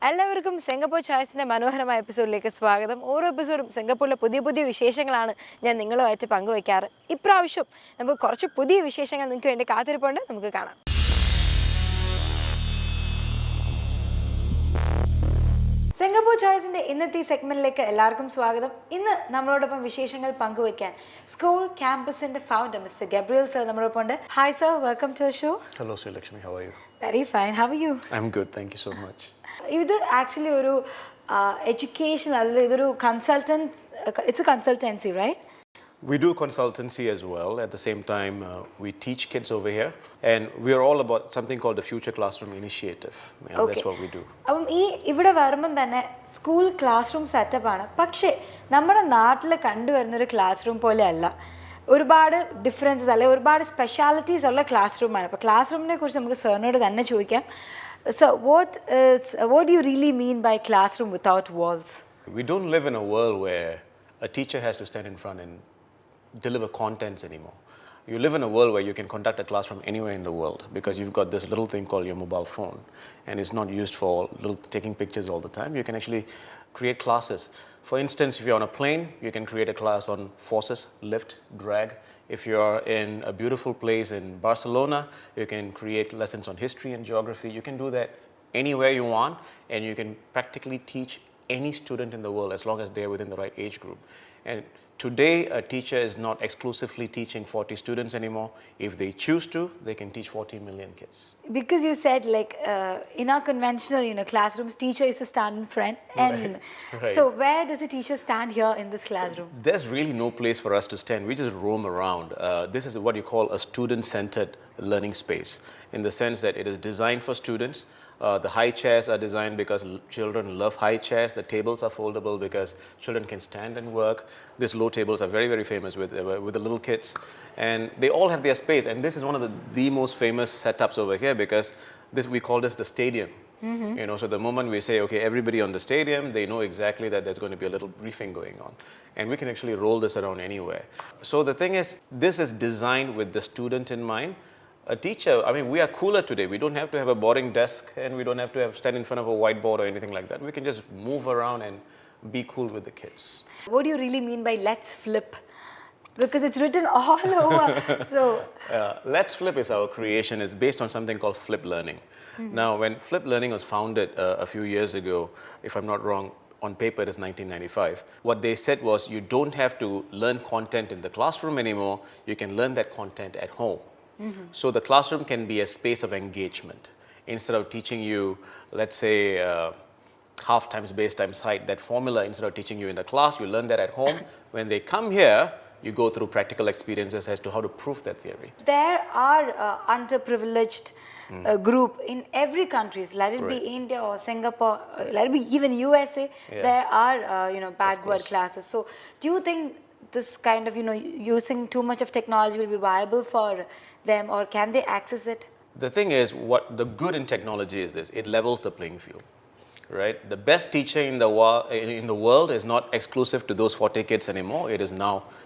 എല്ലാവർക്കും സിംഗപ്പൂർ ചോയ്സിൻ്റെ മനോഹരമായ എപ്പിസോഡിലേക്ക് സ്വാഗതം. ഓരോ എപ്പിസോഡും സിംഗപ്പൂരിലെ പുതിയ പുതിയ വിശേഷങ്ങളാണ് ഞാൻ നിങ്ങളുമായിട്ട് പങ്കുവയ്ക്കാറ്. ഇപ്രാവശ്യം നമുക്ക് കുറച്ച് പുതിയ വിശേഷങ്ങൾ നിങ്ങൾക്ക് വേണ്ടി കാത്തിരിപ്പുണ്ട്. നമുക്ക് കാണാം. സിംഗപ്പൂർ ചോയ്സിൻ്റെ ഇന്നത്തെ ഈ സെഗ്മെൻറ്റിലേക്ക് എല്ലാവർക്കും സ്വാഗതം. ഇന്ന് നമ്മളോടൊപ്പം വിശേഷങ്ങൾ പങ്കുവയ്ക്കാൻ സ്കൂൾ ക്യാമ്പസിൻ്റെ ഫൗണ്ടർ മിസ്റ്റർ ഗബ്രിയൽ സർ നമ്മളോടൊപ്പം ഉണ്ട്. Hi sir, welcome to show. Hello, Sri Lakshmi. How are you? Very fine. How are you? I'm good. Thank you so much. ഇത് ആക്ച്വലി ഒരു എഡ്യൂക്കേഷൻ അല്ല, ഇതൊരു it's a consultancy, right? We do consultancy as well. At the same time, we teach kids over here. And we are all about something called the Future Classroom Initiative. And that's what we do. അപ്പം ഇവിടെ വരുമ്പം തന്നെ school class room സെറ്റപ്പാണ്. പക്ഷേ നമ്മുടെ നാട്ടിൽ കണ്ടുവരുന്നൊരു class room പോലെ അല്ല. ഒരുപാട് ഡിഫറൻസസ് അല്ലെങ്കിൽ ഒരുപാട് സ്പെഷ്യാലിറ്റീസ് ഉള്ള ക്ലാസ് റൂമാണ്. അപ്പോൾ ക്ലാസ് റൂമിനെ കുറിച്ച് നമുക്ക് സാറിനോട് തന്നെ ചോദിക്കാം. So what do you really mean by classroom without walls? We don't live in a world where a teacher has to stand in front and deliver contents anymore. You live in a world where you can conduct a class from anywhere in the world because you've got this little thing called your mobile phone, and it's not used for taking pictures all the time. You can actually create classes. For instance, if you're on a plane, you can create a class on forces, lift, drag. If you're in a beautiful place in Barcelona, you can create lessons on history and geography. You can do that anywhere you want, and you can practically teach any student in the world as long as they're within the right age group. And today, a teacher is not exclusively teaching 40 students anymore. If they choose to, they can teach 40 million kids. Because you said in our conventional classrooms, teacher used to stand in front. And Right. So where does the teacher stand here in this classroom? There's really no place for us to stand. We just roam around. This is what you call a student-centered learning space, in the sense that it is designed for students. The high chairs are designed because children love high chairs. The tables are foldable because children can stand and work. These low tables are very, very famous with the little kids. And they all have their space. And this is one of the most famous setups over here because we call this the stadium. Mm-hmm. So the moment we say, okay, everybody on the stadium, they know exactly that there's going to be a little briefing going on. And we can actually roll this around anywhere. So the thing is, this is designed with the student in mind. A teacher, we are cooler today. We don't have to have a boarding desk and we don't have to stand in front of a whiteboard or anything like that. We can just move around and be cool with the kids. What do you really mean by let's flip? Because it's written all over. So Let's Flip is our creation. It's based on something called flip learning. Mm-hmm. Now, when flip learning was founded a few years ago, if I'm not wrong, on paper it is 1995. What they said was you don't have to learn content in the classroom anymore. You can learn that content at home. Mm-hmm. So the classroom can be a space of engagement. Instead of teaching you, let's say, half times base times height, that formula, instead of teaching you in the class, you learn that at home. When they come here, you go through practical experiences as to how to prove that theory. There are underprivileged group in every country, let it be India or Singapore, let it be even USA. Yeah. There are backward classes. So do you think this kind of using too much of technology will be viable for them, or can they access it? The thing is, what the good in technology is this: it levels the playing field, right? The best teacher in the world is not exclusive to those 40 kids anymore.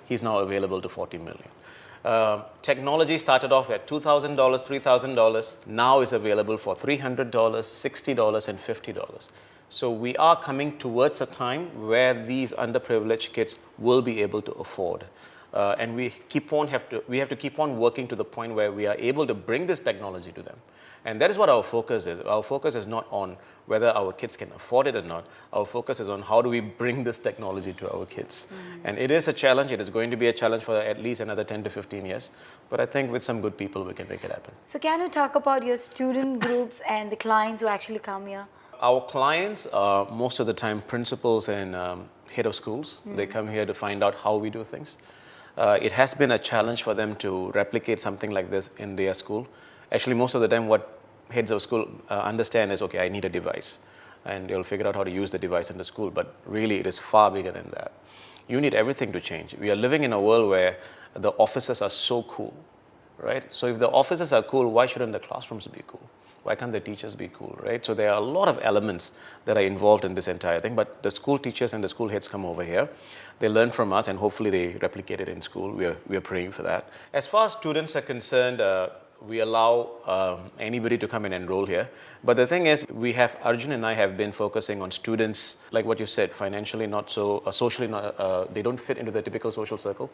He's now available to 40 million. Technology started off at $2,000, $3,000. Now it's available for $300, $60, and $50. So we are coming towards a time where these underprivileged kids will be able to afford. And we have to keep on working to the point where we are able to bring this technology to them. And that is what our focus is. Our focus is not on whether our kids can afford it or not. Our focus is on how do we bring this technology to our kids. Mm-hmm. And it is a challenge. It is going to be a challenge for at least another 10 to 15 years. But I think with some good people, we can make it happen. So can you talk about your student groups and the clients who actually come here? Our clients are most of the time principals and head of schools. Mm-hmm. They come here to find out how we do things. It has been a challenge for them to replicate something like this in their school. Actually, most of the time what heads of school understand is, okay, I need a device. And they'll figure out how to use the device in the school. But really, it is far bigger than that. You need everything to change. We are living in a world where the offices are so cool, right? So if the offices are cool, why shouldn't the classrooms be cool? Why can't the teachers be cool, right? So there are a lot of elements that are involved in this entire thing, but the school teachers and the school heads come over here. They learn from us, and hopefully they replicate it in school. We are praying for that. As far as students are concerned, we allow anybody to come and enroll here. But the thing is, Arjun and I have been focusing on students, like what you said, financially not so, socially not, they don't fit into the typical social circle.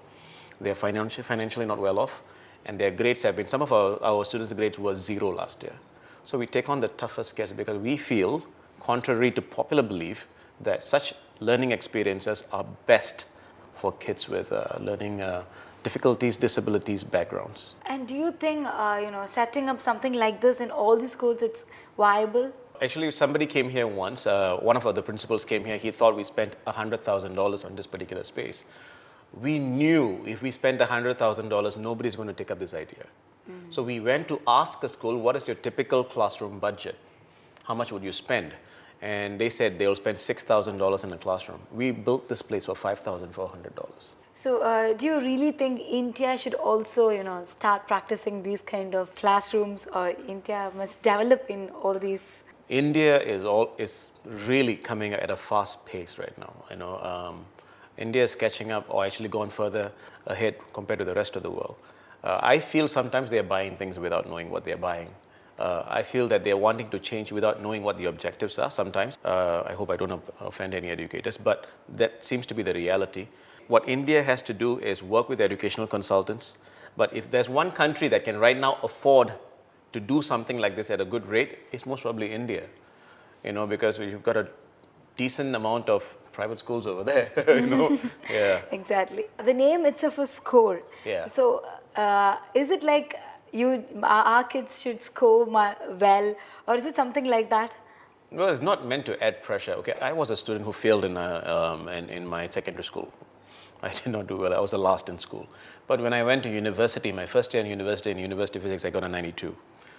They're financially not well off, and their grades have been, some of our students' grades were 0 last year. So we take on the toughest kids because we feel, contrary to popular belief, that such learning experiences are best for kids with learning difficulties, disabilities, backgrounds. And do you think, setting up something like this in all the schools, it's viable? Actually, somebody came here once, one of the principals came here, he thought we spent $100,000 on this particular space. We knew if we spent $100,000, nobody's going to take up this idea. So we went to ask a school, what is your typical classroom budget? How much would you spend? And they said they'll spend $6,000 in a classroom. We built this place for $5,400. So do you really think India should also, start practicing these kind of classrooms, or India must develop in all these? India is really coming at a fast pace right now. India is catching up, or actually gone further ahead compared to the rest of the world. I feel sometimes they're buying things without knowing what they're buying. I feel that they're wanting to change without knowing what the objectives are sometimes. I hope I don't offend any educators, but that seems to be the reality. What India has to do is work with educational consultants. But if there's one country that can right now afford to do something like this at a good rate, it's most probably India. Because you've got a decent amount of private schools over there, Yeah. Exactly. The name itself is score. Yeah. So is it like our kids should score well, or is it something like that? Well, it's not meant to add pressure. Okay, I was a student who failed in my secondary school. I did not do well. I was the last in school. But when I went to university, my first year in university physics, I got a 92.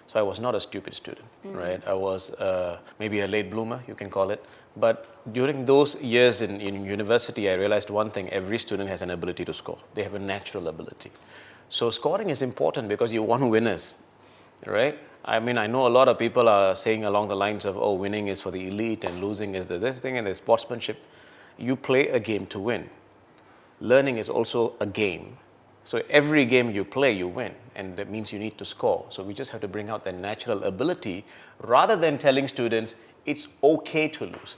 So I was not a stupid student, right? I was maybe a late bloomer, you can call it. But during those years in university, I realized one thing: every student has an ability to score. They have a natural ability. So scoring is important because you want winners, right? I mean, I know a lot of people are saying along the lines of, winning is for the elite and losing is this thing and the sportsmanship. You play a game to win. Learning is also a game. So every game you play, you win, and that means you need to score. So we just have to bring out that natural ability rather than telling students it's okay to lose.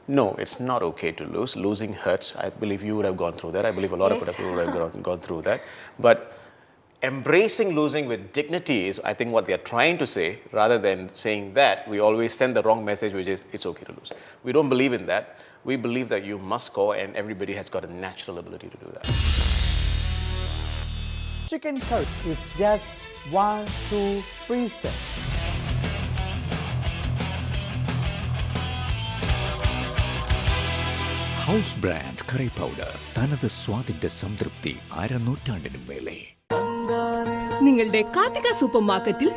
No, it's not okay to lose. Losing hurts. I believe you would have gone through that. I believe a lot of people would have gone through that. But embracing losing with dignity is, I think, what they're trying to say. Rather than saying that, we always send the wrong message, which is it's okay to lose. We don't believe in that. We believe that you must score, and everybody has got a natural ability to do that. Chicken curry is just 1, 2, 3 steps. House brand curry powder തനത് സ്വാദിന്റെ സംതൃപ്തി അരനൂറ്റാണ്ടിനും മേലെ. നിങ്ങളുടെ കാർത്തിക സൂപ്പർ മാർക്കറ്റിൽ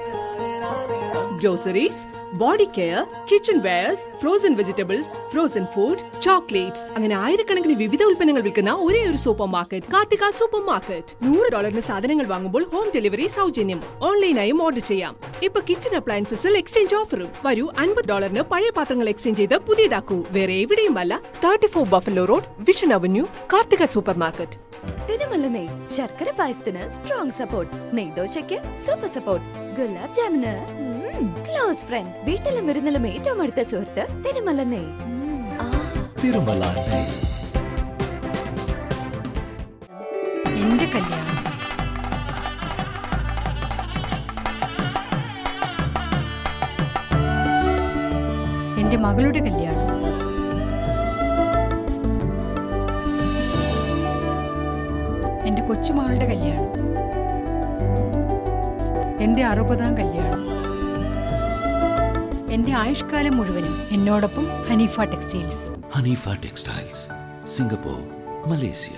groceries, body care, kitchen wares, frozen vegetables, frozen food, chocolates, അങ്ങനെ ആയിരക്കണക്കിന് വിവിധ ഉൽപ്പന്നങ്ങൾ വിൽക്കുന്ന ഒരേ ഒരു supermarket Karthika super market. $100 സാധനങ്ങൾ വാങ്ങുമ്പോൾ ഹോം ഡെലിവറി സൗജന്യം. ഓൺലൈനായും ഓർഡർ ചെയ്യാം. ഇപ്പൊ കിച്ചൺ അപ്ലയൻസസിൽ എക്സ്ചേഞ്ച് ഓഫറും. വരൂ, $50 പഴയ പാത്രങ്ങൾ എക്സ്ചേഞ്ച് ചെയ്ത് പുതിയതാക്കൂ. വേറെ എവിടെയുമല്ല, 34 buffalo road, vision avenue, Karthika super market. Tirumala നെയ് ശർക്കര പായസത്തിന് സ്ട്രോങ് സപ്പോർട്ട്, നെയ്ദോശയ്ക്ക് സൂപ്പർ സപ്പോർട്ട്, ഗുലാബ് ജാമിന് ക്ലോസ് ഫ്രണ്ട്, വീട്ടിലും വിരുന്നിലും ഏറ്റവും അടുത്ത സുഹൃത്ത് തിരുമല നെയ്. തിരുമല നെയ്. എന്റെ കല്യാണം, എന്റെ മകളുടെ കല്യാണം, എന്റെ കൊച്ചുമകളുടെ കല്യാണം, എന്റെ 60ാം കല്യാണം, എന്റെ ആയുഷ്കാലം മുഴുവനും എന്നോടൊപ്പം Haneefa textiles. Haneefa textiles, Singapore, Malaysia.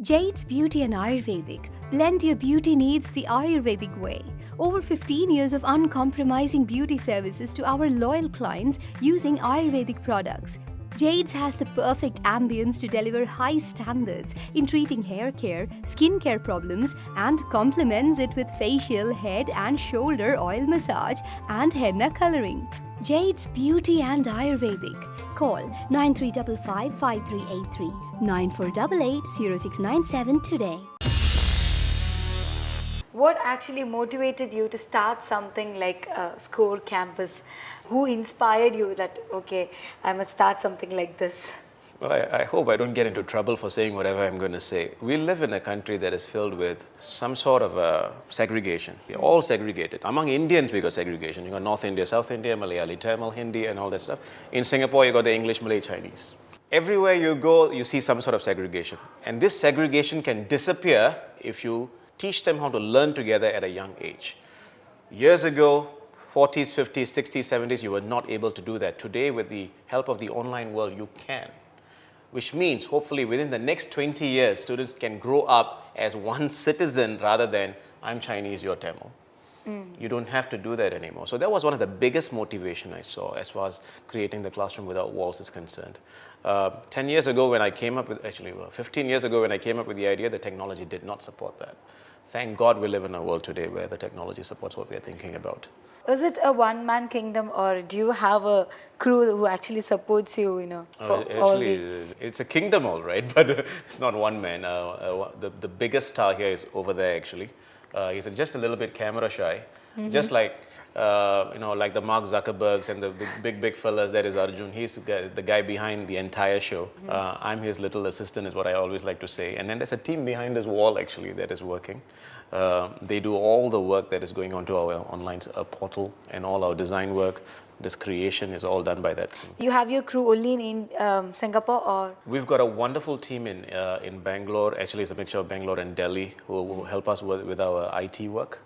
Jade's Beauty and Ayurvedic. Blend your beauty needs the Ayurvedic way. Over 15 years of uncompromising beauty services to our loyal clients using Ayurvedic products. Jade's has the perfect ambience to deliver high standards in treating hair care, skin care problems, and complements it with facial, head and shoulder oil massage and henna coloring. Jade's Beauty and Ayurvedic. Call 93555383 9488 0697 today. What actually motivated you to start something like Score Campus? Who inspired you that, okay, I must start something like this? Well, I hope I don't get into trouble for saying whatever I'm going to say. We live in a country that is filled with some sort of segregation. We're all segregated. Among Indians, we got segregation. You got North India, South India, Malayali, Tamil, Hindi, and all that stuff. In Singapore, you got the English, Malay, Chinese. Everywhere you go, you see some sort of segregation. And this segregation can disappear if you teach them how to learn together at a young age. Years ago, 40s, 50s, 60s, 70s, you were not able to do that. Today, with the help of the online world, you can. Which means, hopefully, within the next 20 years, students can grow up as one citizen rather than, I'm Chinese, you're Tamil. You don't have to do that anymore. So that was one of the biggest motivation I saw as far as creating the classroom without walls is concerned. 10 years ago when I came up with, 15 years ago when I came up with the idea, the technology did not support that. Thank God we live in a world today where the technology supports what we are thinking about. Is it a one-man kingdom, or do you have a crew who actually supports you, for all the... It's a kingdom, all right, but it's not one man. The biggest star here is over there, actually. He's just a little bit camera shy, just like, like the Mark Zuckerbergs and the big fellas. That is Arjun. He's the guy behind the entire show. I'm his little assistant, is what I always like to say. And then there's a team behind his wall, actually, that is working. They do all the work that is going onto our online portal, and all our design work. This creation is all done by that team. You have your crew only in Singapore, or? We've got a wonderful team in Bangalore. Actually, it's a mixture of Bangalore and Delhi who help us with our IT work.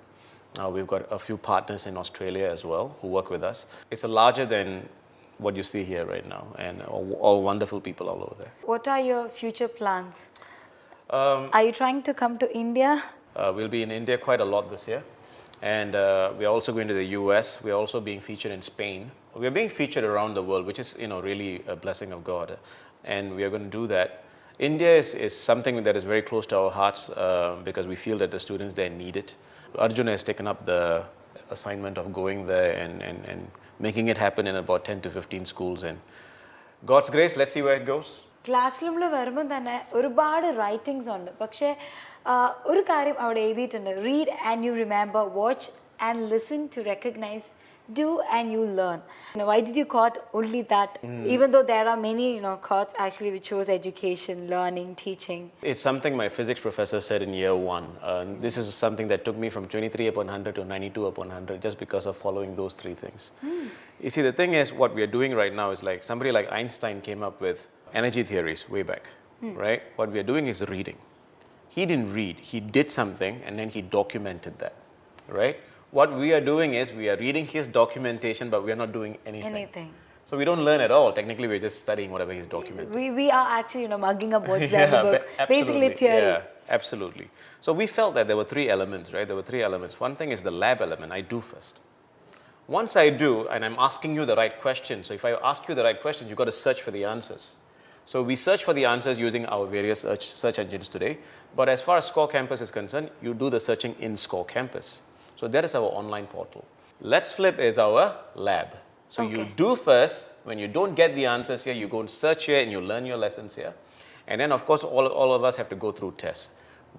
We've got a few partners in Australia as well who work with us. It's larger than what you see here right now, and all wonderful people all over there. What are your future plans? Are you trying to come to India? We'll be in India quite a lot this year. And we're also going to the US. We're also being featured in Spain. We're being featured around the world, which is, really a blessing of God. And we are going to do that. India is something that is very close to our hearts because we feel that the students there need it. Arjun has taken up the assignment of going there and making it happen in about 10 to 15 schools. And God's grace, let's see where it goes. ക്ലാസ്സിൽ വരുമ്പോൾ തന്നെ ഒരുപാട് writings ഉണ്ട്, പക്ഷേ ഒരു കാര്യം അവിടെ എഴുതിയിട്ടുണ്ട്: read and you remember, watch and listen to recognize, do and you learn. Why did you quote only that, even though there are many quotes actually which shows education, learning, teaching? It's something my physics professor said in year 1. This is something that took me from 23 upon 100 to 92 upon 100 just because of following those 3 things. You see, the thing is, what we are doing right now is like somebody like Einstein came up with energy theories way back, right? What we are doing is reading. He didn't read, he did something and then he documented that, right? What we are doing is we are reading his documentation, but we are not doing anything. So we don't learn at all. Technically, we're just studying whatever he's documented. We are actually mugging up what's there in the book. Basically theory. Yeah, absolutely. So we felt that there were 3 elements, right? There were 3 elements. One thing is the lab element. I do first. Once I do, and I'm asking you the right question. So if I ask you the right questions, you've got to search for the answers. So we search for the answers using our various search engines today. But as far as Score Campus is concerned, you do the searching in Score Campus. So that is our online portal. Let's Flip is our lab. So you do first. When you don't get the answers here, you go and search here and you learn your lessons here. And then, of course, all of us have to go through tests.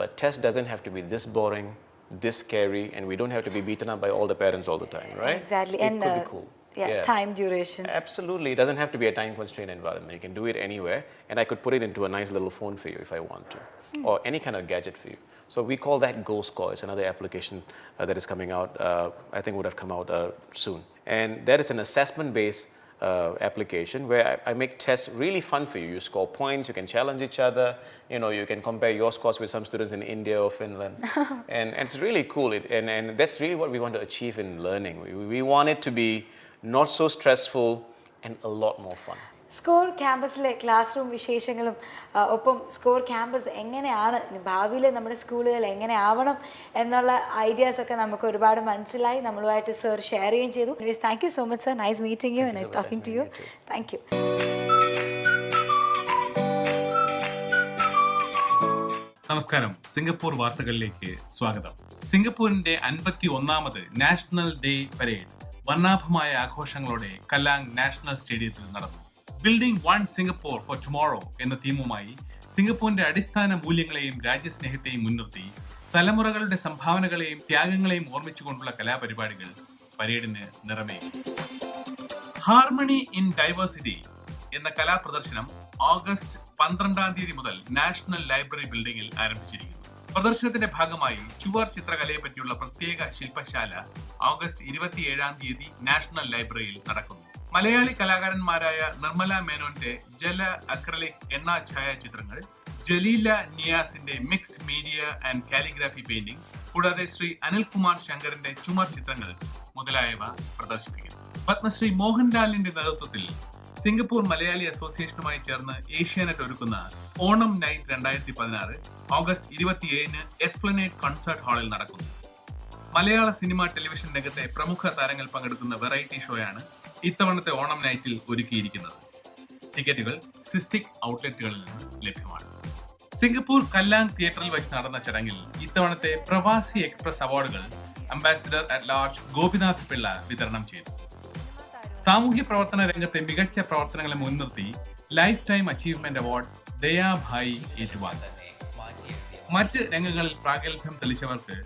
But test doesn't have to be this boring, this scary, and we don't have to be beaten up by all the parents all the time, right? Exactly. It could be cool. Yeah, time duration. Absolutely. It doesn't have to be a time-constrained environment. You can do it anywhere, and I could put it into a nice little phone for you if I want to, or any kind of gadget for you. So we call that Go Score. It's another application that is coming out. I think would have come out soon. And that is an assessment-based application where I make tests really fun for you. You score points, you can challenge each other, you can compare your scores with some students in India or Finland. and it's really cool. And that's really what we want to achieve in learning. We want it to be not so stressful and a lot more fun. Score ക്യാമ്പസിലെ class room വിശേഷങ്ങളും ഒപ്പം score campus എങ്ങനെയാണ് ഭാവിയിൽ നമ്മുടെ സ്കൂളുകൾ എങ്ങനെ ആവണം എന്നുള്ള ഐഡിയാസൊക്കെ നമുക്ക് ഒരുപാട് മനസ്സിലായി. നമ്മളുമായിട്ട് സർ ഷെയർ ചെയ്യുകയും ചെയ്തു. Thank you so much sir. Nice meeting you, nice talking to you. Thank you. നമസ്കാരം. സിംഗപ്പൂർ വാർത്തകളിലേക്ക് സ്വാഗതം. സിംഗപ്പൂരിന്റെ 51ാമത് national day parade Kallang national കലാങ് നാഷണൽ സ്റ്റേഡിയത്തിൽ നടന്നു. Building one Singapore for tomorrow എന്ന തീമുമായി സിംഗപ്പൂരിന്റെ അടിസ്ഥാന മൂല്യങ്ങളെയും രാജ്യസ്നേഹത്തെയും മുൻനിർത്തി തലമുറകളുടെ സംഭാവനകളെയും ത്യാഗങ്ങളെയും ഓർമ്മിച്ചുകൊണ്ടുള്ള കലാപരിപാടികൾ പരേഡിന് നിറമേകി. ഹാർമണി ഇൻ ഡൈവേഴ്സിറ്റി എന്ന കലാപ്രദർശനം ഓഗസ്റ്റ് 12 മുതൽ നാഷണൽ ലൈബ്രറി ബിൽഡിംഗിൽ ആരംഭിച്ചിരിക്കുന്നു. പ്രദർശനത്തിന്റെ ഭാഗമായി ചുവർ ചിത്രകലയെ പറ്റിയുള്ള പ്രത്യേക ശില്പശാല ഓഗസ്റ്റ് 27 നാഷണൽ ലൈബ്രറിയിൽ നടക്കുന്നു. മലയാളി കലാകാരന്മാരായ നിർമ്മല മേനോന്റെ ജല അക്രലിക് എണ്ണ ഛായാചിത്രങ്ങൾ, ജലീല നിയാസിന്റെ mixed media and calligraphy paintings, കൂടാതെ ശ്രീ അനിൽകുമാർ ശങ്കറിന്റെ ചുമർ ചിത്രങ്ങൾ മുതലായവ പ്രദർശിപ്പിക്കുന്നു. പത്മശ്രീ മോഹൻലാലിന്റെ നേതൃത്വത്തിൽ സിംഗപ്പൂർ മലയാളി അസോസിയേഷനുമായി ചേർന്ന് ഏഷ്യാനെറ്റ് ഒരുക്കുന്ന Onam night 2016 August 27 Esplanade concert ഹാളിൽ നടക്കുന്നു. മലയാള സിനിമ ടെലിവിഷൻ രംഗത്തെ പ്രമുഖ താരങ്ങൾ പങ്കെടുക്കുന്ന വെറൈറ്റി ഷോയാണ് ഇത്തവണത്തെ ഓണം നൈറ്റിൽ ഒരുക്കിയിരിക്കുന്നത്. ടിക്കറ്റുകൾ സിസ്റ്റിക് ഔട്ട്ലെറ്റുകളിൽ നിന്ന് ലഭ്യമാണ്. സിംഗപ്പൂർ കല്ലാങ് തിയേറ്ററിൽ വെച്ച് നടന്ന ചടങ്ങിൽ ഇത്തവണത്തെ പ്രവാസി എക്സ്പ്രസ് അവാർഡുകൾ ambassador at large Gopinath Pillai വിതരണം ചെയ്തു. സാമൂഹ്യ പ്രവർത്തന രംഗത്തെ മികച്ച പ്രവർത്തനങ്ങളെ മുൻനിർത്തി life time achievement award Dayabai ഏറ്റുവാങ്ങി. മറ്റ് രംഗങ്ങളിൽ പ്രാഗൽഭ്യം തെളിച്ചവർക്ക്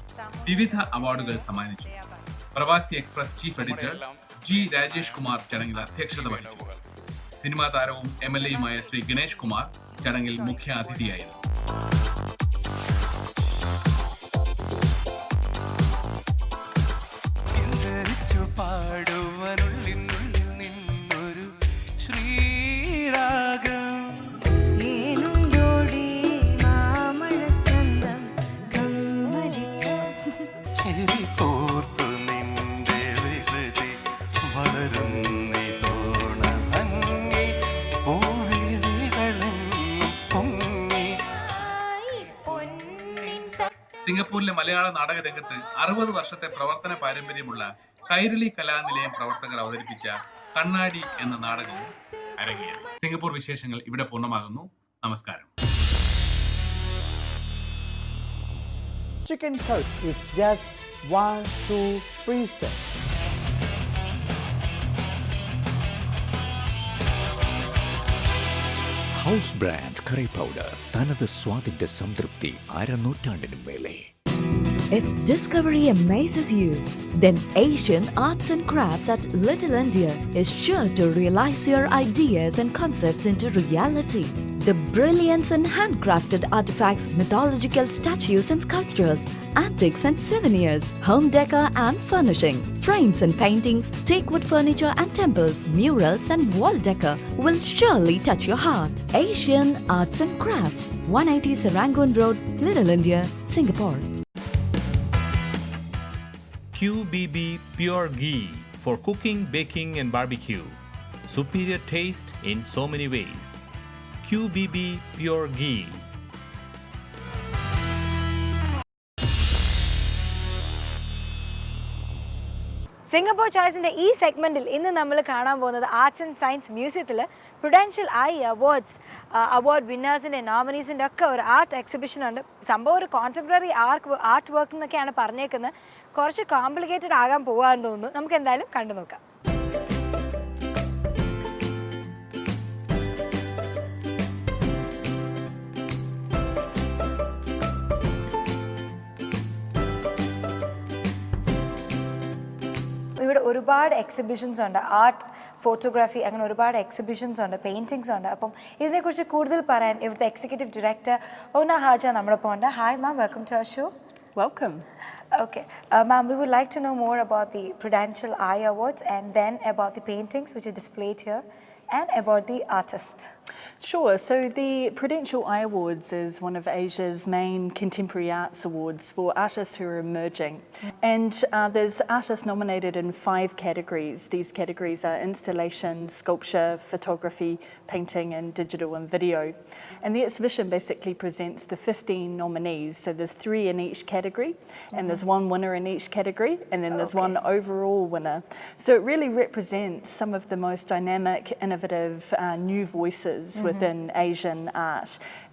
വിവിധ അവാർഡുകൾ സമ്മാനിച്ചു. പ്രവാസി express chief editor G Rajesh Kumar ചടങ്ങിൽ അധ്യക്ഷത വഹിച്ചു. സിനിമാ താരവും MLA-യുമായ ശ്രീ ഗണേഷ് കുമാർ ചടങ്ങിൽ മുഖ്യ അതിഥിയായിരുന്നു. സിംഗപ്പൂരിലെ മലയാള നാടക രംഗത്ത് 60 വർഷത്തെ പ്രവർത്തന പാരമ്പര്യമുള്ള കൈരളി കലാനിലയം പ്രവർത്തകർ അവതരിപ്പിച്ച കണ്ണാടി എന്ന നാടകവും അരങ്ങേറി. സിംഗപ്പൂർ വിശേഷങ്ങൾ ഇവിടെ പൂർണ്ണമാകുന്നു. നമസ്കാരം. Chicken curry is just 1, 2, 3 steps. House brand curry powder തനത് സ്വാദിന്റെ സംതൃപ്തി അരനൂറ്റാണ്ടിനും മേലെ. If discovery amazes you, then Asian Arts and Crafts at Little India is sure to realize your ideas and concepts into reality. The brilliance in handcrafted artifacts, mythological statues and sculptures, antiques and souvenirs, home decor and furnishing, frames and paintings, teakwood furniture and temples, murals and wall decor will surely touch your heart. Asian Arts and Crafts, 180 Serangoon Road, Little India, Singapore. QBB Pure Ghee for cooking, baking and barbecue. Superior taste in so many ways. QBB Pure Ghee. Singapore ചോയ്സിൻ്റെ ഈ സെഗ്മെൻറ്റിൽ ഇന്ന് നമ്മൾ കാണാൻ പോകുന്നത് arts and science മ്യൂസിയത്തിൽ prudential awards award വിന്നേഴ്സിൻ്റെ നോമിനീസിൻ്റെ ഒക്കെ ഒരു ആർട്ട് എക്സിബിഷനുണ്ട്. സംഭവം ഒരു കോൺറ്റംപററി ആർട്ട് വർക്ക് എന്നൊക്കെയാണ് പറഞ്ഞേക്കുന്നത്. കുറച്ച് കോംപ്ലിക്കേറ്റഡ് ആകാൻ പോകാമെന്ന് തോന്നുന്നു. നമുക്ക് എന്തായാലും കണ്ടു നോക്കാം. ഇവിടെ ഒരുപാട് എക്സിബിഷൻസ് ഉണ്ട്. ആർട്ട്, ഫോട്ടോഗ്രാഫി, അങ്ങനെ ഒരുപാട് എക്സിബിഷൻസ് ഉണ്ട്, പെയിൻറ്റിങ്സ് ഉണ്ട്. അപ്പം ഇതിനെക്കുറിച്ച് കൂടുതൽ പറയാൻ ഇവിടുത്തെ എക്സിക്യൂട്ടീവ് ഡയറക്ടർ ഓന ഹാജ നമ്മളൊപ്പം ഉണ്ട്. Hi ma'am, welcome to our show. Welcome. Okay, ma'am, we would like to know more about the Prudential Eye Awards and then about the paintings which are displayed here and about the artist. Sure. So the Prudential Eye Awards is one of Asia's main contemporary arts awards for artists who are emerging. And there's artists nominated in 5 categories. These categories are installation, sculpture, photography, painting and digital and video. And the exhibition basically presents the 15 nominees. So there's 3 in each category and there's 1 winner in each category and then there's 1 overall winner. So it really represents some of the most dynamic, innovative, new voices within Asian art.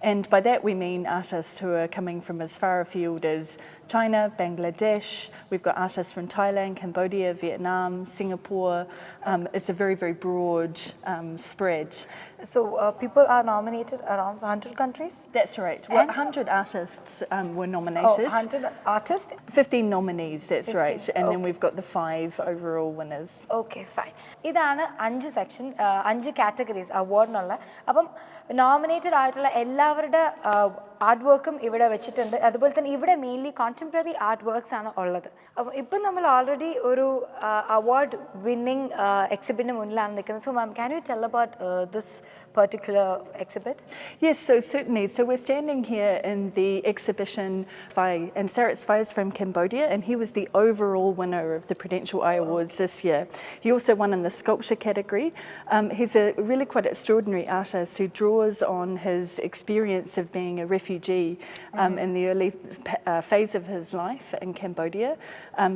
And by that we mean artists who are coming from as far afield as China, Bangladesh. We've got artists from Thailand, Cambodia, Vietnam, Singapore. It's a very, very broad spread. So people are nominated around 100 countries? That's right. Well, 100 artists were nominated. 100 artists? 15 nominees, that's 15, right. And then okay. we've got the 5 overall winners. Okay fine. ഇതാണ് 5 section 5 categories അവാർഡിനുള്ള. അപ്പം nominated ആയിട്ടുള്ള എല്ലാവരുടെ art വർക്കും ഇവിടെ വെച്ചിട്ടുണ്ട്. അതുപോലെ തന്നെ ഇവിടെ മെയിൻലി കോൺടെമ്പററി ആർട്ട് വർക്ക്സ് ആണ് ഉള്ളത്. അപ്പം ഇപ്പം നമ്മൾ ഓൾറെഡി ഒരു അവാർഡ് വിന്നിങ് എക്സിബിറ്റിന് മുന്നിലാണ് നിൽക്കുന്നത്. So ma'am, can you tell about this particular exhibit? Yes, so certainly. So we're standing here in the exhibition and Sarat Svai is from Cambodia, and he was the overall winner of the Prudential Eye Awards this year. He also won in the sculpture category. He's a really quite extraordinary artist who draws on his experience of being a refugee in the early phase of his life in Cambodia.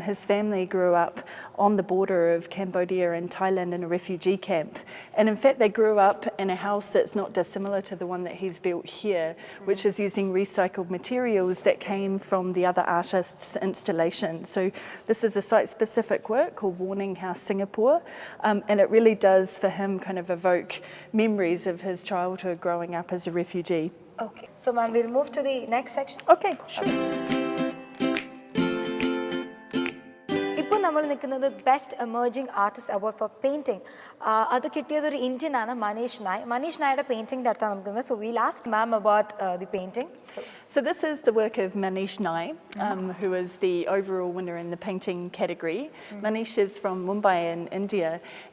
His family grew up on the border of Cambodia and Thailand in a refugee camp. And in fact, they grew up in a house that's not dissimilar to the one that he's built here, which is using recycled materials that came from the other artists' installation. So this is a site-specific work called Warning House Singapore, and it really does for him kind of evoke memories of his childhood growing up as a refugee. Okay. So ma'am, we'll move to the next section. Okay, sure. ഇപ്പോൾ നമ്മൾ നിൽക്കുന്നത് best emerging artist award four painting. അത് കിട്ടിയത് ഒരു Indian ആണ്, മനീഷ് നായ്. Manish നായുടെ painting അടുത്താണ് നമുക്ക് നിൽക്കുന്നത്. So wheel ask ma'am about the painting. So this is the work of Manish Nai, who is the overall winner in the painting category. Manish is from Mumbai in India,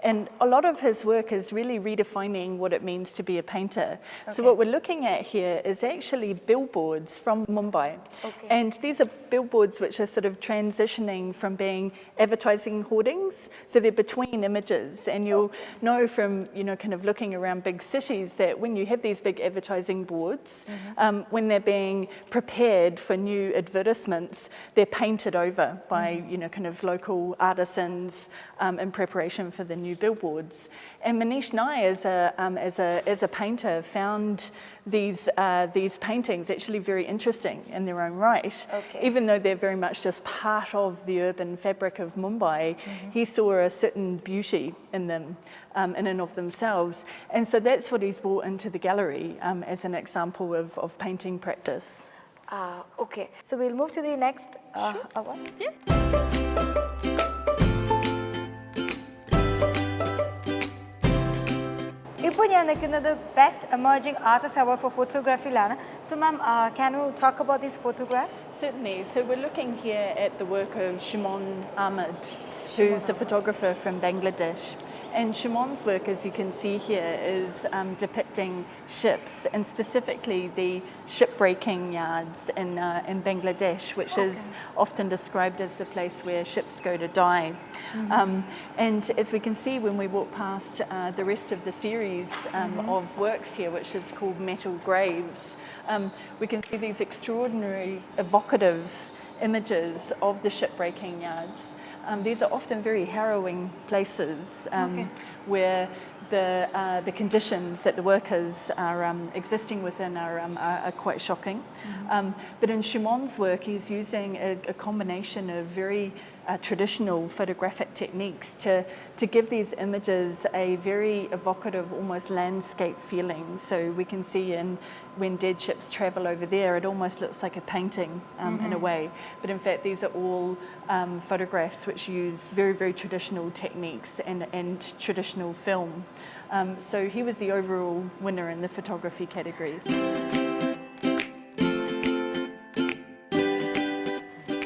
and a lot of his work is really redefining what it means to be a painter. Okay. So what we're looking at here is actually billboards from Mumbai. Okay. And these are billboards which are sort of transitioning from being advertising hoardings, so they're between images. And you'll know from, kind of looking around big cities that when you have these big advertising boards, when they're being prepared for new advertisements, they're painted over by kind of local artisans in preparation for the new billboards. And Manish Nai, as a painter, found these paintings actually very interesting in their own right. Okay. Even though they're very much just part of the urban fabric of Mumbai, he saw a certain beauty in them. In and of themselves. And so that's what he's brought into the gallery as an example of painting practice. Okay. So we'll move to the next award. Yeah. ഇപ്പോൾ ഞാൻ നിൽക്കുന്നത് best emerging artist award for ഫോട്ടോഗ്രാഫിയിലാണ്. So ma'am, can you talk about these photographs? Certainly. So we're looking here at the work of Shimon Ahmed, who's a photographer from Bangladesh. And Shimon's work, as you can see here, is depicting ships, and specifically the shipbreaking yards in Bangladesh, which is often described as the place where ships go to die. And as we can see when we walk past the rest of the series of works here, which is called Metal Graves, we can see these extraordinary evocative images of the shipbreaking yards. These are often very harrowing places where the conditions that the workers are existing within are quite shocking. But in Shimon's work, he's using a combination of very traditional photographic techniques to give these images a very evocative, almost landscape feeling. So we can see when dead ships travel over there, it almost looks like a painting in a way. But in fact, these are all photographs which use very, very traditional techniques and traditional film. So he was the overall winner in the photography category.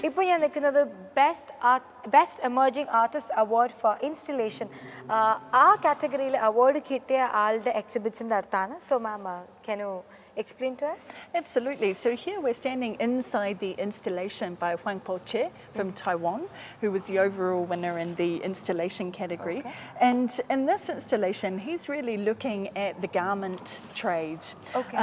ഇപ്പോൾ ഞാൻ നിൽക്കുന്നത് best emerging artist award four installation. ആ കാറ്റഗറിയിൽ award കിട്ടിയ ആളുടെ എക്സിബിഷൻ്റെ അടുത്താണ്. So ma'am, can U explain to us? Absolutely. So here we're standing inside the installation by Huang Po Che from Taiwan, who was the overall winner in the installation category. Okay. And in this installation, he's really looking at the garment trade. Okay.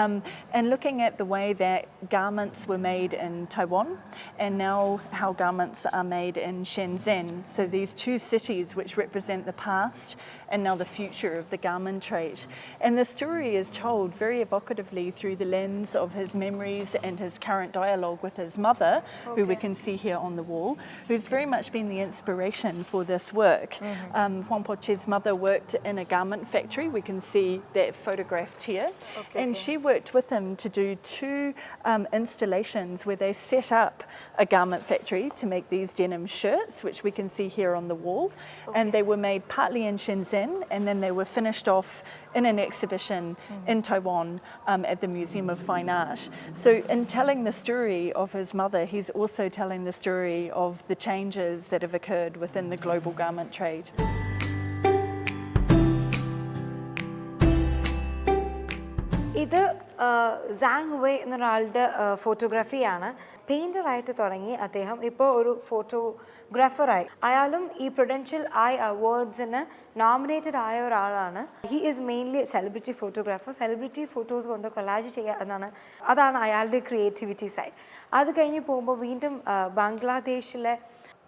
And looking at the way that garments were made in Taiwan and now how garments are made in Shenzhen. So these two cities which represent the past and now the future of the garment trade. And the story is told very evocatively through the lens of his memories and his current dialogue with his mother, who we can see here on the wall, who's very much been the inspiration for this work. Juan Poche's mother worked in a garment factory. We can see that photographed here. And she worked with him to do two installations where they set up a garment factory to make these denim shirts, which we can see here on the wall. And they were made partly in Shenzhen, and then they were finished off in an exhibition in Taiwan at the Museum of Fine Art. So in telling the story of his mother, he's also telling the story of the changes that have occurred within the global garment trade. ഇത് San വേ എന്നൊരാളുടെ ഫോട്ടോഗ്രാഫിയാണ്. പെയിൻറ്ററായിട്ട് തുടങ്ങി അദ്ദേഹം ഇപ്പോൾ ഒരു ഫോട്ടോഗ്രാഫറായി. അയാളും ഈ Prudential I അവാർഡ്സിന് nominated ആയ ഒരാളാണ്. He is mainly celebrity photographer. Celebrity photos കൊണ്ട് കൊളാജ് ചെയ്യുക എന്നാണ്, അതാണ് അയാളുടെ ക്രിയേറ്റിവിറ്റി സൈഡ്. അത് കഴിഞ്ഞ് പോകുമ്പോൾ വീണ്ടും ബംഗ്ലാദേശിലെ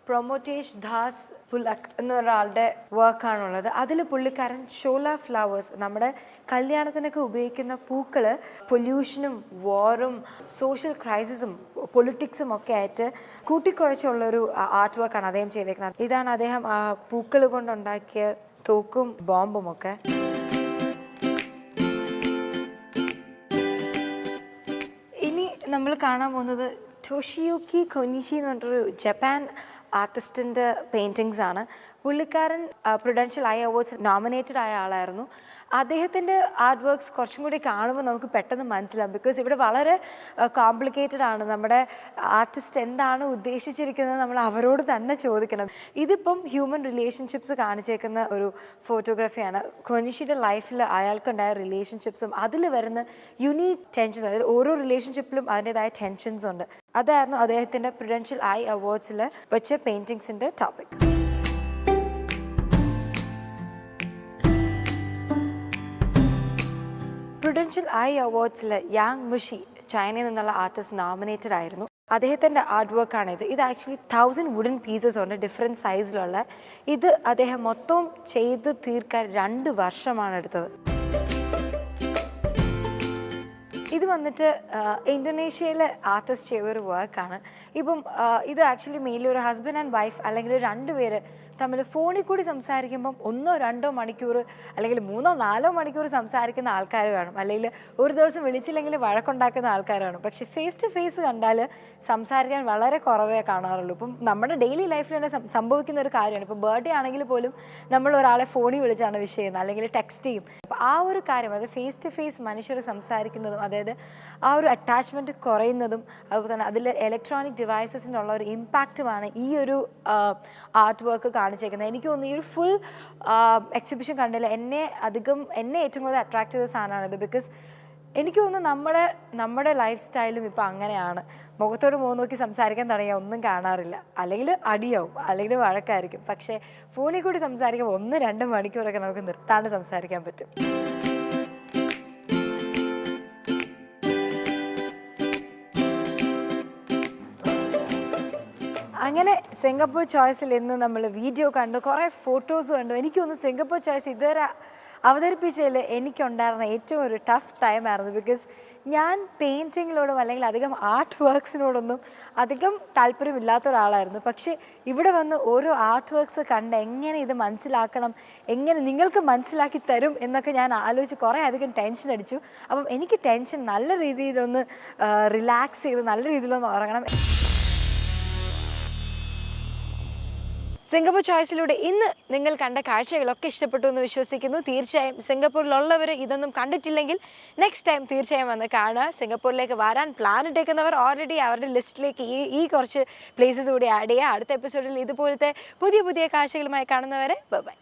പ്രൊമോട്ടേഷ് ദാസ് പുലക് എന്നൊരാളുടെ വർക്കാണുള്ളത്. അതിൽ പുള്ളിക്കാരൻ ഷോല ഫ്ലവേഴ്സ്, നമ്മുടെ കല്യാണത്തിനൊക്കെ ഉപയോഗിക്കുന്ന പൂക്കൾ, പൊല്യൂഷനും വാറും സോഷ്യൽ ക്രൈസിസും പൊളിറ്റിക്സും ഒക്കെ ആയിട്ട് കൂട്ടിക്കുഴച്ചുള്ളൊരു ആർട്ട് വർക്കാണ് അദ്ദേഹം ചെയ്തേക്കുന്നത്. ഇതാണ് അദ്ദേഹം ആ പൂക്കൾ കൊണ്ടുണ്ടാക്കിയ തോക്കും ബോംബും ഒക്കെ. ഇനി നമ്മൾ കാണാൻ പോകുന്നത് ടോഷിയുക്കി കൊനിഷി എന്ന് പറഞ്ഞൊരു ജപ്പാൻ ആർട്ടിസ്റ്റിൻ്റെ പെയിൻറ്റിങ്സ് ആണ്. പുള്ളിക്കാരൻ പ്രുഡൻഷ്യൽ ഐ അവാർഡ്സ് നോമിനേറ്റഡ് ആയ ആളായിരുന്നു. അദ്ദേഹത്തിൻ്റെ ആർട്ട് വർക്ക്സ് കുറച്ചും കൂടി കാണുമ്പോൾ നമുക്ക് പെട്ടെന്ന് മനസ്സിലാവും. ബിക്കോസ് ഇവിടെ വളരെ കോംപ്ലിക്കേറ്റഡ് ആണ്. നമ്മുടെ ആർട്ടിസ്റ്റ് എന്താണ് ഉദ്ദേശിച്ചിരിക്കുന്നത് നമ്മൾ അവരോട് തന്നെ ചോദിക്കണം. ഇതിപ്പം ഹ്യൂമൻ റിലേഷൻഷിപ്സ് കാണിച്ചേക്കുന്ന ഒരു ഫോട്ടോഗ്രാഫിയാണ്. കൊനിഷിയുടെ ലൈഫിൽ അയാൾക്കുണ്ടായ റിലേഷൻഷിപ്സും അതിൽ വരുന്ന യുണീക്ക് ടെൻഷൻസ്, അതായത് ഓരോ റിലേഷൻഷിപ്പിലും അതിൻ്റെതായ ടെൻഷൻസ് ഉണ്ട്. അതായിരുന്നു അദ്ദേഹത്തിൻ്റെ പ്രുഡൻഷ്യൽ ഐ അവാർഡ്സിൽ വെച്ച പെയിൻറ്റിങ്സിൻ്റെ ടോപ്പിക്. പ്രുഡൻഷ്യൽ ഐ അവാർഡ്സിൽ യാങ് മുഷി, ചൈനയിൽ നിന്നുള്ള ആർട്ടിസ്റ്റ് നോമിനേറ്റഡ് ആയിരുന്നു. അദ്ദേഹത്തിൻ്റെ ആർട്ട് വർക്കാണിത്. ഇത് ആക്ച്വലി 1000 വുഡൻ പീസസ് ഉണ്ട്, ഡിഫറെൻറ്റ് സൈസിലുള്ള. ഇത് അദ്ദേഹം മൊത്തം ചെയ്ത് തീർക്കാൻ 2 വർഷമാണ് എടുത്തത്. ഇത് വന്നിട്ട് ഇന്തോനേഷ്യയിലെ ആർട്ടിസ്റ്റ് ചെയ്തൊരു വർക്കാണ്. ഇപ്പം ഇത് ആക്ച്വലി മെയിൻലി ഒരു ഹസ്ബൻഡ് ആൻഡ് വൈഫ് അല്ലെങ്കിൽ 2 പേര് തമ്മിൽ ഫോണിൽ കൂടി സംസാരിക്കുമ്പം 1-2 മണിക്കൂർ അല്ലെങ്കിൽ 3-4 മണിക്കൂർ സംസാരിക്കുന്ന ആൾക്കാർ കാണും, അല്ലെങ്കിൽ ഒരു ദിവസം വിളിച്ചില്ലെങ്കിൽ വഴക്കുണ്ടാക്കുന്ന ആൾക്കാർ കാണും. പക്ഷേ ഫേസ് ടു ഫേസ് കണ്ടാൽ സംസാരിക്കാൻ വളരെ കുറവേ കാണാറുള്ളൂ. ഇപ്പം നമ്മുടെ ഡെയിലി ലൈഫിൽ തന്നെ സംഭവിക്കുന്ന ഒരു കാര്യമാണ്. ഇപ്പം ബർത്ത്ഡേ ആണെങ്കിൽ പോലും നമ്മൾ ഒരാളെ ഫോണിൽ വിളിച്ചാണ് വിഷ് ചെയ്യുന്നത്, അല്ലെങ്കിൽ ടെക്സ്റ്റ് ചെയ്യും. അപ്പോൾ ആ ഒരു കാര്യം, അത് ഫേസ് ടു ഫേസ് മനുഷ്യർ സംസാരിക്കുന്നതും, അതായത് ആ ഒരു അറ്റാച്ച്മെൻറ്റ് കുറയുന്നതും, അതുപോലെ തന്നെ അതിൽ ഇലക്ട്രോണിക് ഡിവൈസസിനുള്ള ഒരു ഇമ്പാക്റ്റുമാണ് ഈ ഒരു ആർട്ട് വർക്ക് കാണിച്ചേക്കുന്നത്. എനിക്ക് തോന്നുന്നു ഈ ഒരു ഫുൾ എക്സിബിഷൻ കണ്ടില്ല എന്നെ ഏറ്റവും കൂടുതൽ അട്രാക്റ്റ് ചെയ്ത സാധനമാണിത്. ബിക്കോസ് എനിക്ക് തോന്നുന്നു നമ്മുടെ ലൈഫ് സ്റ്റൈലും ഇപ്പോൾ അങ്ങനെയാണ്. മുഖത്തോട് മുഖം നോക്കി സംസാരിക്കാൻ തുടങ്ങിയാൽ ഒന്നും കാണാറില്ല, അല്ലെങ്കിൽ അടിയാവും, അല്ലെങ്കിൽ വഴക്കായിരിക്കും. പക്ഷേ ഫോണിൽ കൂടി സംസാരിക്കുമ്പോൾ 1-2 മണിക്കൂറൊക്കെ നമുക്ക് നിർത്താണ്ട് സംസാരിക്കാൻ പറ്റും. അങ്ങനെ സിംഗപ്പൂർ ചോയ്സിൽ ഇന്ന് നമ്മൾ വീഡിയോ കണ്ടു, കുറേ ഫോട്ടോസ് കണ്ടു. എനിക്ക് തോന്നുന്നു സിംഗപ്പൂർ ചോയ്സ് ഇതുവരെ അവതരിപ്പിച്ചതിൽ എനിക്കുണ്ടായിരുന്ന ഏറ്റവും ഒരു ടഫ് ടൈമായിരുന്നു. ബിക്കോസ് ഞാൻ പെയിൻറ്റിങ്ങിനോടും അല്ലെങ്കിൽ അധികം ആർട്ട് വർക്ക്സിനോടൊന്നും അധികം താല്പര്യമില്ലാത്ത ഒരാളായിരുന്നു. പക്ഷേ ഇവിടെ വന്ന് ഓരോ ആർട്ട് വർക്ക്സ് കണ്ട് എങ്ങനെ ഇത് മനസ്സിലാക്കണം, എങ്ങനെ നിങ്ങൾക്ക് മനസ്സിലാക്കി തരും എന്നൊക്കെ ഞാൻ ആലോചിച്ച് കുറേ അധികം ടെൻഷൻ അടിച്ചു. അപ്പം എനിക്ക് ടെൻഷൻ നല്ല രീതിയിലൊന്ന് റിലാക്സ് ചെയ്ത് നല്ല രീതിയിലൊന്ന് ഉറങ്ങണം. സിംഗപ്പൂർ ചോയ്സിലൂടെ ഇന്ന് നിങ്ങൾ കണ്ട കാഴ്ചകളൊക്കെ ഇഷ്ടപ്പെട്ടു എന്ന് വിശ്വസിക്കുന്നു. തീർച്ചയായും സിംഗപ്പൂരിലുള്ളവർ ഇതൊന്നും കണ്ടിട്ടില്ലെങ്കിൽ നെക്സ്റ്റ് ടൈം തീർച്ചയായും വന്ന് കാണുക. സിംഗപ്പൂരിലേക്ക് വരാൻ പ്ലാൻ ഇട്ടേക്കുന്നവർ ഓൾറെഡി അവരുടെ ലിസ്റ്റിലേക്ക് ഈ കുറച്ച് പ്ലേസസ് കൂടി ആഡ് ചെയ്യുക. അടുത്ത എപ്പിസോഡിൽ ഇതുപോലത്തെ പുതിയ കാഴ്ചകളുമായി കാണുന്നവരെ ബൈ.